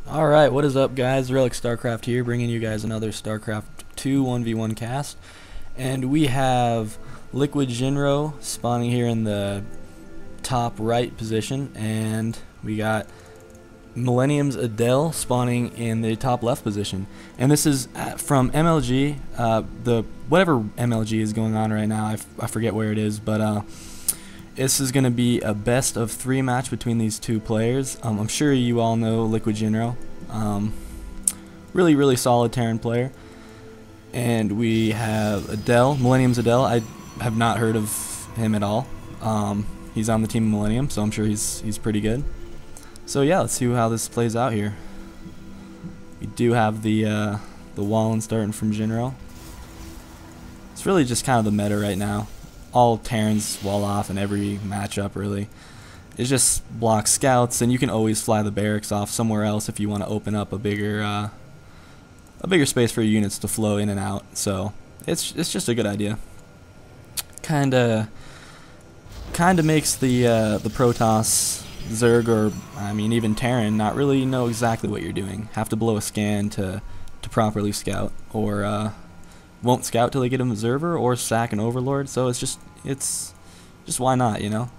Alright, what is up guys? Relic StarCraft here, bringing you guys another StarCraft 2 1v1 cast. And we have Liquidjinro spawning here in the top right position, and we got Millennium's Adel spawning in the top left position. And this is from MLG, the whatever MLG is going on right now, I forget where it is, but this is going to be a best of 3 match between these two players. I'm sure you all know Liquidjinro. Really solid Terran player. And we have Adel, Millennium's Adel. I have not heard of him at all. He's on the team of Millennium, so I'm sure he's pretty good. So yeah, let's see how this plays out here. We do have the Wallen starting from Jinro. It's really just kind of the meta right now. All Terrans wall off in every matchup, really. It just blocks scouts, and you can always fly the barracks off somewhere else if you want to open up a bigger space for your units to flow in and out. So it's just a good idea. Kinda makes the Protoss, Zerg, or I mean even Terran not really know exactly what you're doing. Have to blow a scan to properly scout, or won't scout till they get an observer, or sack an overlord. So it's just why not, you know?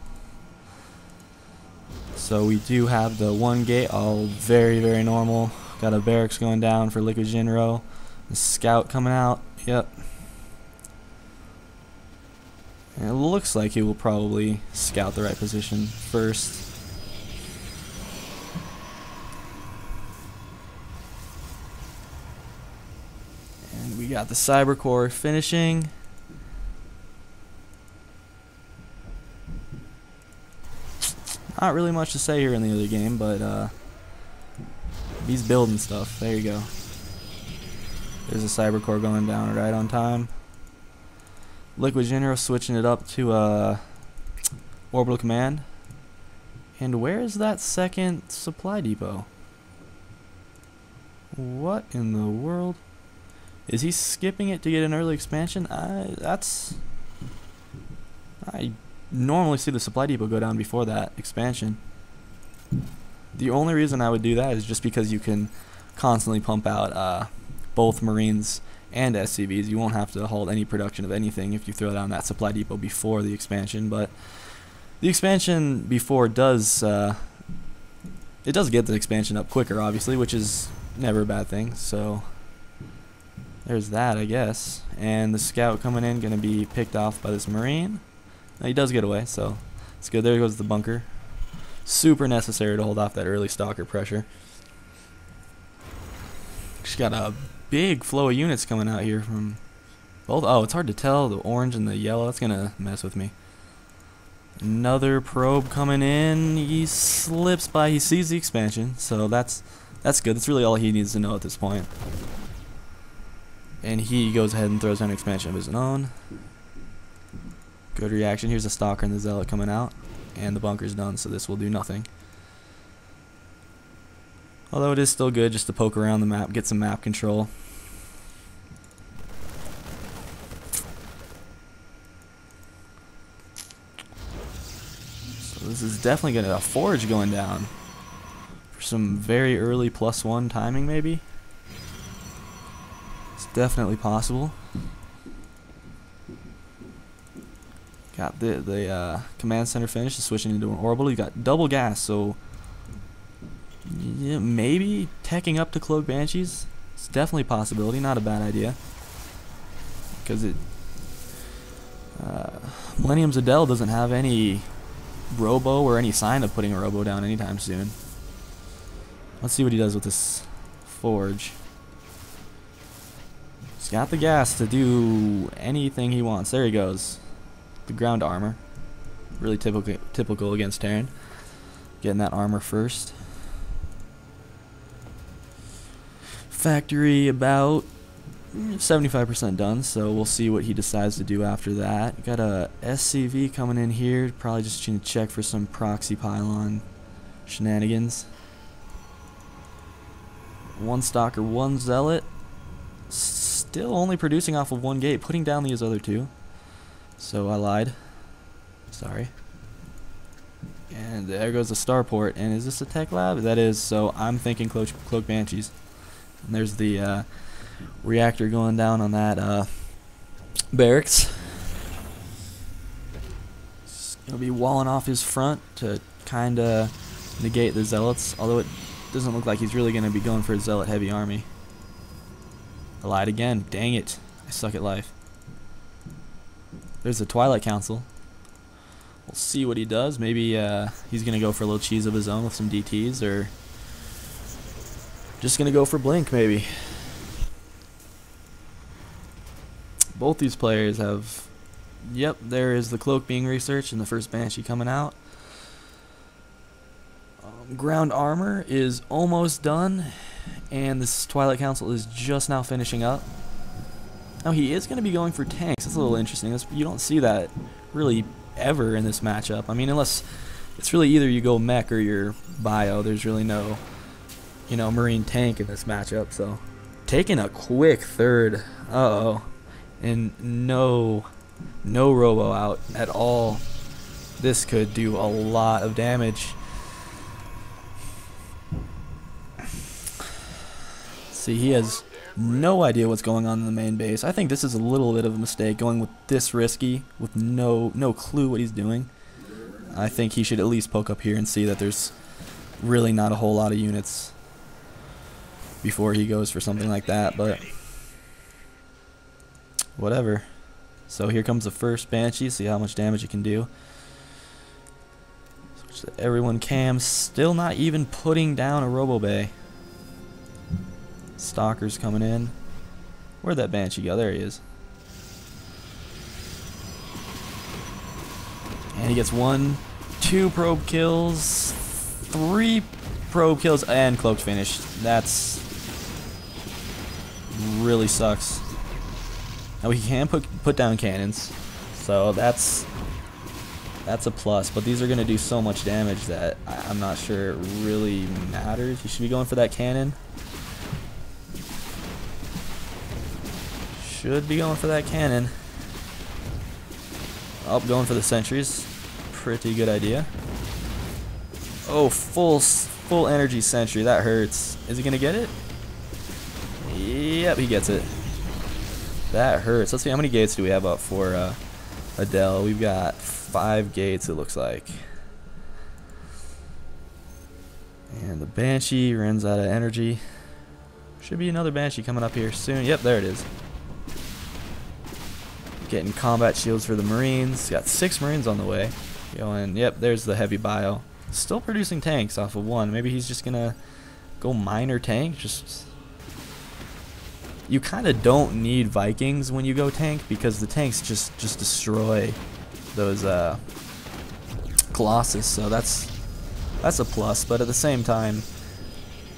So we do have the 1 gate, all very normal. Got a barracks going down for Liquidjinro. The scout coming out. Yep. And it looks like he will probably scout the right position first. And we got the Cyber Core finishing. Not really much to say here in the other game, but he's building stuff. There you go. There's a Cyber Core going down right on time. Liquidjinro switching it up to Orbital Command. And where is that second supply depot? What in the world? Is he skipping it to get an early expansion? I normally see the supply depot go down before that expansion. The only reason I would do that is just because you can constantly pump out both Marines and SCVs. You won't have to halt any production of anything if you throw down that supply depot before the expansion. But the expansion before does it does get the expansion up quicker, obviously, which is never a bad thing. So there's that, I guess. And the scout coming in, gonna be picked off by this Marine. Now, he does get away, so it's good. There goes the bunker. Super necessary to hold off that early stalker pressure. Just got a big flow of units coming out here from both. Oh, it's hard to tell, the orange and the yellow. That's gonna mess with me. Another probe coming in. He slips by. He sees the expansion, so that's good. That's really all he needs to know at this point. And he goes ahead and throws down an expansion of his own. Good reaction. Here's a Stalker and the Zealot coming out. And the bunker's done, so this will do nothing. Although it is still good just to poke around the map, get some map control. So this is definitely going to a forge going down. For some very early +1 timing, maybe. It's definitely possible. Got the command center finished, switching into an orbital. You got double gas, so yeah, maybe teching up to Cloak Banshees. It's definitely a possibility, not a bad idea. Because Millennium's Adel doesn't have any robo or any sign of putting a robo down anytime soon. Let's see what he does with this forge. He's got the gas to do anything he wants. There he goes. The ground armor, really typical against Terran. Getting that armor first. Factory about 75% done, so we'll see what he decides to do after that. Got a SCV coming in here, probably just gonna check for some proxy pylon shenanigans. 1 Stalker, 1 Zealot. Still only producing off of 1 gate, putting down these other 2. So I lied. Sorry. And there goes the starport. And is this a tech lab? That is. So I'm thinking cloak banshees. And there's the reactor going down on that barracks. He's gonna be walling off his front to kind of negate the zealots. Although it doesn't look like he's really gonna be going for a zealot heavy army. I lied again. Dang it! I suck at life. There's the Twilight Council. We'll see what he does. Maybe he's going to go for a little cheese of his own with some DTs, or just going to go for Blink, maybe. Both these players have... Yep, there is the cloak being researched and the first Banshee coming out. Ground armor is almost done, and this Twilight Council is just now finishing up. Now, he is going to be going for tanks. That's a little interesting. You don't see that really ever in this matchup. I mean, unless it's really either you go mech or you're bio. There's really no, marine tank in this matchup. So, taking a quick third. Uh-oh. And no robo out at all. This could do a lot of damage. See, he has no idea what's going on in the main base. I think this is a little bit of a mistake, going with this risky with no clue what he's doing. I think he should at least poke up here and see that there's really not a whole lot of units before he goes for something like that, but whatever. So here comes the first Banshee, see how much damage it can do. Switch to everyone cam, still not even putting down a Robo Bay. Stalker's coming in. Where'd that Banshee go? There he is. And he gets 1, 2 probe kills, 3 probe kills, and cloaked finished. That's really sucks. Now he can put down cannons, so that's a plus. But these are going to do so much damage that I'm not sure it really matters. He should be going for that cannon. Should be going for that cannon. Oh, going for the sentries. Pretty good idea. Oh, full energy sentry. That hurts. Is he gonna get it? Yep, he gets it. That hurts. Let's see, how many gates do we have up for Adel? We've got 5 gates, it looks like. And the Banshee runs out of energy. Should be another Banshee coming up here soon. Yep, there it is. Getting combat shields for the Marines. Got 6 Marines on the way. Going, yep, there's the heavy bio. Still producing tanks off of 1. Maybe he's just gonna go minor tank. You kind of don't need Vikings when you go tank, because the tanks just destroy those Colossus. So that's a plus. But at the same time,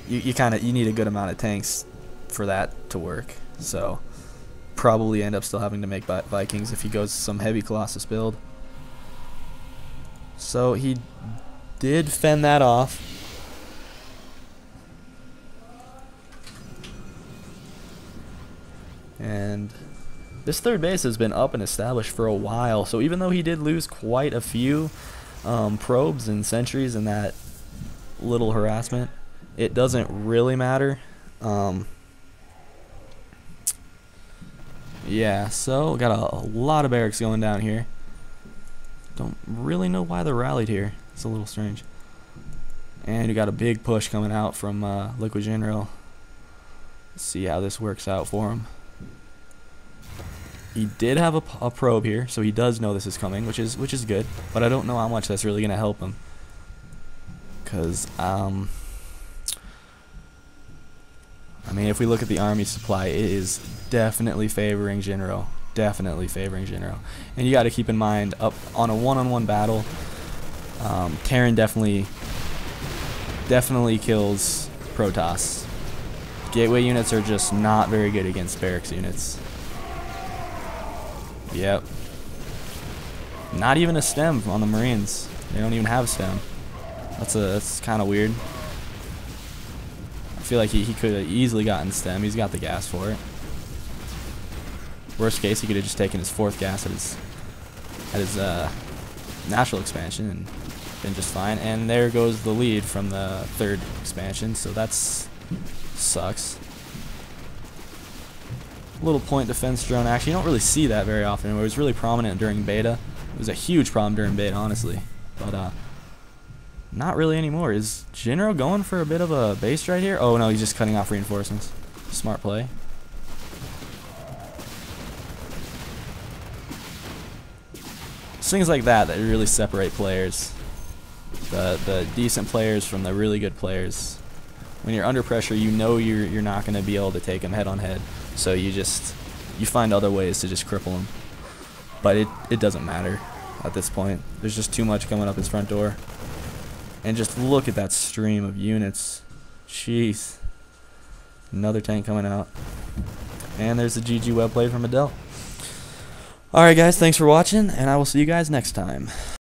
you need a good amount of tanks for that to work. So probably end up still having to make Vikings if he goes some heavy Colossus build. So he did fend that off. And this third base has been up and established for a while. So even though he did lose quite a few probes and sentries in that little harassment, it doesn't really matter. Yeah, so got a lot of barracks going down here. Don't really know why they're rallied here. It's a little strange. And we got a big push coming out from Liquidjinro. Let's see how this works out for him. He did have a probe here, so he does know this is coming, which is good. But I don't know how much that's really gonna help him. Cause I mean, if we look at the army supply, it is definitely favoring Jinro. Definitely favoring Jinro. And you got to keep in mind, up on a one-on-one battle, Terran definitely kills Protoss. Gateway units are just not very good against barracks units. Yep. Not even a stem on the Marines. They don't even have a stem. That's kind of weird. I feel like he could have easily gotten stem. He's got the gas for it. Worst case, he could have just taken his 4th gas at his natural expansion and been just fine. And there goes the lead from the 3rd expansion, so that's sucks. Little point defense drone action. You don't really see that very often. It was really prominent during beta. It was a huge problem during beta, honestly. But not really anymore. Is Jinro going for a bit of a base right here? Oh no, he's just cutting off reinforcements. Smart play. It's things like that that really separate players. The decent players from the really good players. When you're under pressure, you know you're not going to be able to take them head on head. So you find other ways to just cripple them. But it doesn't matter at this point. There's just too much coming up his front door. And just look at that stream of units. Jeez. Another tank coming out. And there's the GG web play from Adel. Alright guys, thanks for watching, and I will see you guys next time.